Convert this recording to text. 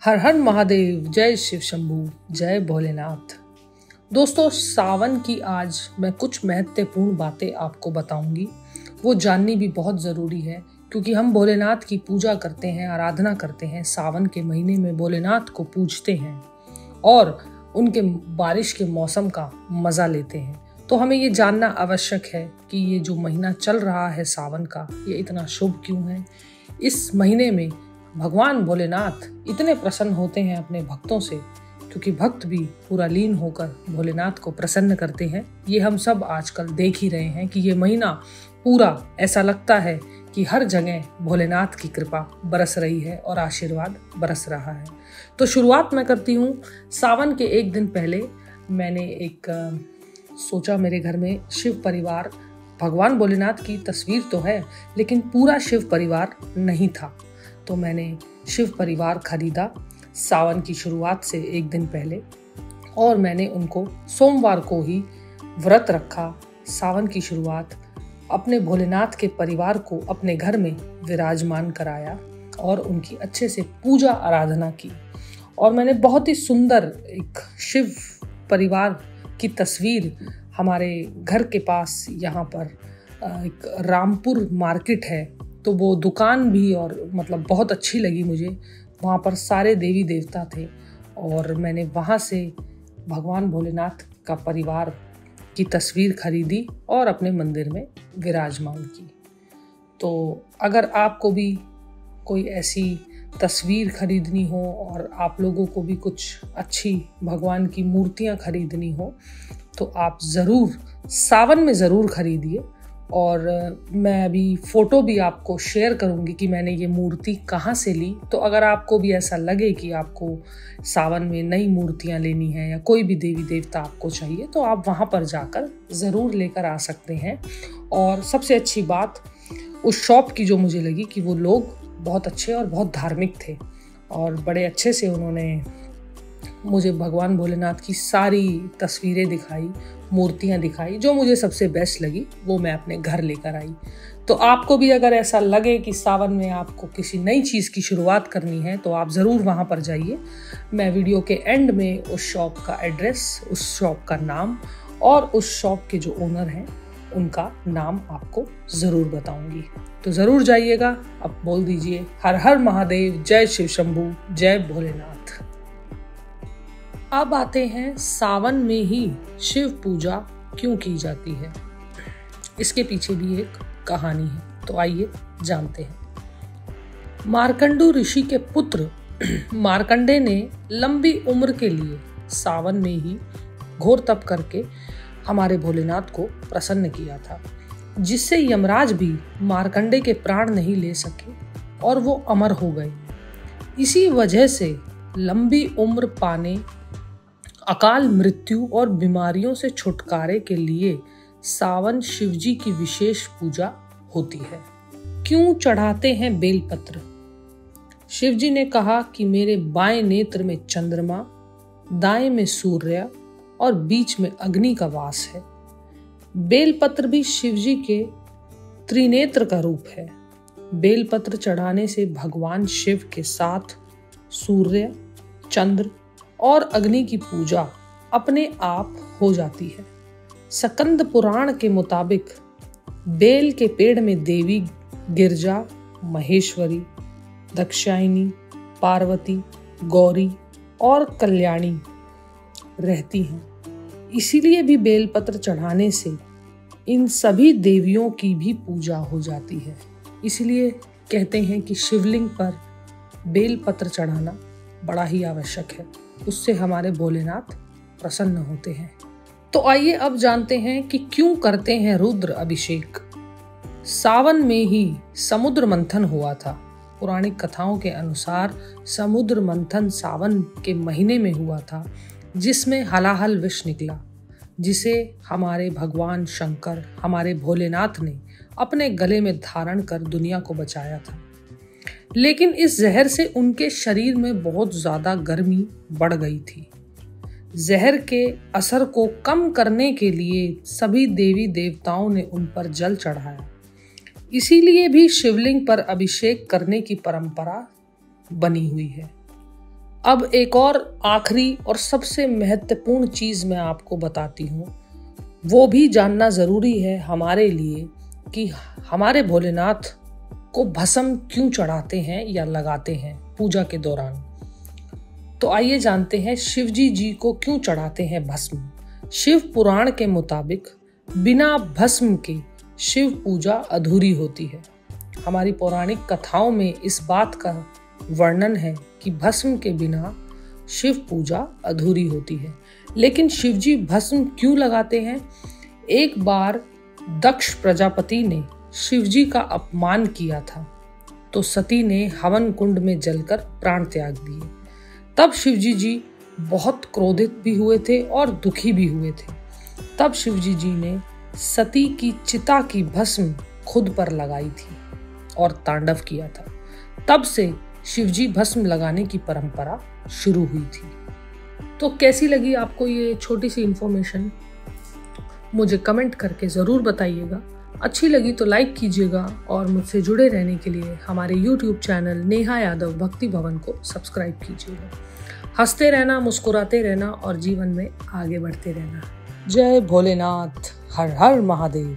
हर हर महादेव, जय शिव शंभू, जय भोलेनाथ। दोस्तों, सावन की आज मैं कुछ महत्वपूर्ण बातें आपको बताऊंगी। वो जाननी भी बहुत ज़रूरी है क्योंकि हम भोलेनाथ की पूजा करते हैं, आराधना करते हैं। सावन के महीने में भोलेनाथ को पूजते हैं और उनके बारिश के मौसम का मज़ा लेते हैं। तो हमें ये जानना आवश्यक है कि ये जो महीना चल रहा है सावन का, ये इतना शुभ क्यों है। इस महीने में भगवान भोलेनाथ इतने प्रसन्न होते हैं अपने भक्तों से क्योंकि भक्त भी पूरा लीन होकर भोलेनाथ को प्रसन्न करते हैं। ये हम सब आजकल देख ही रहे हैं कि ये महीना पूरा ऐसा लगता है कि हर जगह भोलेनाथ की कृपा बरस रही है और आशीर्वाद बरस रहा है। तो शुरुआत मैं करती हूँ। सावन के एक दिन पहले मैंने सोचा, मेरे घर में शिव परिवार, भगवान भोलेनाथ की तस्वीर तो है लेकिन पूरा शिव परिवार नहीं था, तो मैंने शिव परिवार खरीदा सावन की शुरुआत से एक दिन पहले और मैंने उनको सोमवार को ही व्रत रखा। सावन की शुरुआत अपने भोलेनाथ के परिवार को अपने घर में विराजमान कराया और उनकी अच्छे से पूजा आराधना की। और मैंने बहुत ही सुंदर एक शिव परिवार की तस्वीर, हमारे घर के पास यहाँ पर एक रामपुर मार्केट है, तो वो दुकान भी और बहुत अच्छी लगी मुझे। वहाँ पर सारे देवी देवता थे और मैंने वहाँ से भगवान भोलेनाथ का परिवार की तस्वीर खरीदी और अपने मंदिर में विराजमान की। तो अगर आपको भी कोई ऐसी तस्वीर खरीदनी हो और आप लोगों को भी कुछ अच्छी भगवान की मूर्तियाँ खरीदनी हो तो आप ज़रूर सावन में ज़रूर खरीदिए। और मैं अभी फ़ोटो भी आपको शेयर करूंगी कि मैंने ये मूर्ति कहाँ से ली। तो अगर आपको भी ऐसा लगे कि आपको सावन में नई मूर्तियाँ लेनी है या कोई भी देवी देवता आपको चाहिए तो आप वहाँ पर जाकर ज़रूर लेकर आ सकते हैं। और सबसे अच्छी बात उस शॉप की जो मुझे लगी कि वो लोग बहुत अच्छे और बहुत धार्मिक थे और बड़े अच्छे से उन्होंने मुझे भगवान भोलेनाथ की सारी तस्वीरें दिखाई, मूर्तियाँ दिखाई। जो मुझे सबसे बेस्ट लगी वो मैं अपने घर लेकर आई। तो आपको भी अगर ऐसा लगे कि सावन में आपको किसी नई चीज़ की शुरुआत करनी है तो आप ज़रूर वहाँ पर जाइए। मैं वीडियो के एंड में उस शॉप का एड्रेस, उस शॉप का नाम और उस शॉप के जो ओनर हैं उनका नाम आपको ज़रूर बताऊंगी। तो ज़रूर जाइएगा। अब बोल दीजिए हर हर महादेव, जय शिव शंभू, जय भोलेनाथ। अब आते हैं सावन में ही शिव पूजा क्यों की जाती है। इसके पीछे भी एक कहानी है, तो आइए जानते हैं। मार्कंडू ऋषि के पुत्र मार्कंडे ने लंबी उम्र के लिए सावन में ही घोर तप करके हमारे भोलेनाथ को प्रसन्न किया था, जिससे यमराज भी मार्कंडे के प्राण नहीं ले सके और वो अमर हो गए। इसी वजह से लंबी उम्र पाने, अकाल मृत्यु और बीमारियों से छुटकारे के लिए सावन शिवजी की विशेष पूजा होती है। क्यों चढ़ाते हैं बेलपत्र? शिवजी ने कहा कि मेरे बाएं नेत्र में चंद्रमा, दाएं में सूर्य और बीच में अग्नि का वास है। बेलपत्र भी शिवजी के त्रिनेत्र का रूप है। बेलपत्र चढ़ाने से भगवान शिव के साथ सूर्य, चंद्र और अग्नि की पूजा अपने आप हो जाती है। स्कंद पुराण के मुताबिक बेल के पेड़ में देवी गिरजा, महेश्वरी, दाक्षायणी, पार्वती, गौरी और कल्याणी रहती हैं। इसीलिए भी बेलपत्र चढ़ाने से इन सभी देवियों की भी पूजा हो जाती है। इसलिए कहते हैं कि शिवलिंग पर बेलपत्र चढ़ाना बड़ा ही आवश्यक है, उससे हमारे भोलेनाथ प्रसन्न होते हैं। तो आइए अब जानते हैं कि क्यों करते हैं रुद्र अभिषेक। सावन में ही समुद्र मंथन हुआ था। पौराणिक कथाओं के अनुसार समुद्र मंथन सावन के महीने में हुआ था, जिसमें हलाहल विष निकला, जिसे हमारे भगवान शंकर, हमारे भोलेनाथ ने अपने गले में धारण कर दुनिया को बचाया था। लेकिन इस जहर से उनके शरीर में बहुत ज़्यादा गर्मी बढ़ गई थी। जहर के असर को कम करने के लिए सभी देवी देवताओं ने उन पर जल चढ़ाया। इसीलिए भी शिवलिंग पर अभिषेक करने की परंपरा बनी हुई है। अब एक और आखिरी और सबसे महत्वपूर्ण चीज मैं आपको बताती हूँ, वो भी जानना जरूरी है हमारे लिए कि हमारे भोलेनाथ को भस्म क्यों चढ़ाते हैं या लगाते हैं पूजा के दौरान। तो आइए जानते हैं शिवजी जी को क्यों चढ़ाते हैं भस्म। शिव पुराण के मुताबिक बिना भस्म के शिव पूजा अधूरी होती है। हमारी पौराणिक कथाओं में इस बात का वर्णन है कि भस्म के बिना शिव पूजा अधूरी होती है। लेकिन शिवजी भस्म क्यों लगाते हैं? एक बार दक्ष प्रजापति ने शिवजी का अपमान किया था तो सती ने हवन कुंड में जलकर प्राण त्याग दिए। तब शिवजी जी बहुत क्रोधित भी हुए थे और दुखी भी हुए थे। तब शिवजी जी ने सती की चिता की भस्म खुद पर लगाई थी और तांडव किया था। तब से शिवजी भस्म लगाने की परंपरा शुरू हुई थी। तो कैसी लगी आपको ये छोटी सी इंफॉर्मेशन? मुझे कमेंट करके ज़रूर बताइएगा। अच्छी लगी तो लाइक कीजिएगा और मुझसे जुड़े रहने के लिए हमारे YouTube चैनल नेहा यादव भक्ति भवन को सब्सक्राइब कीजिएगा। हंसते रहना, मुस्कुराते रहना और जीवन में आगे बढ़ते रहना। जय भोलेनाथ, हर हर महादेव।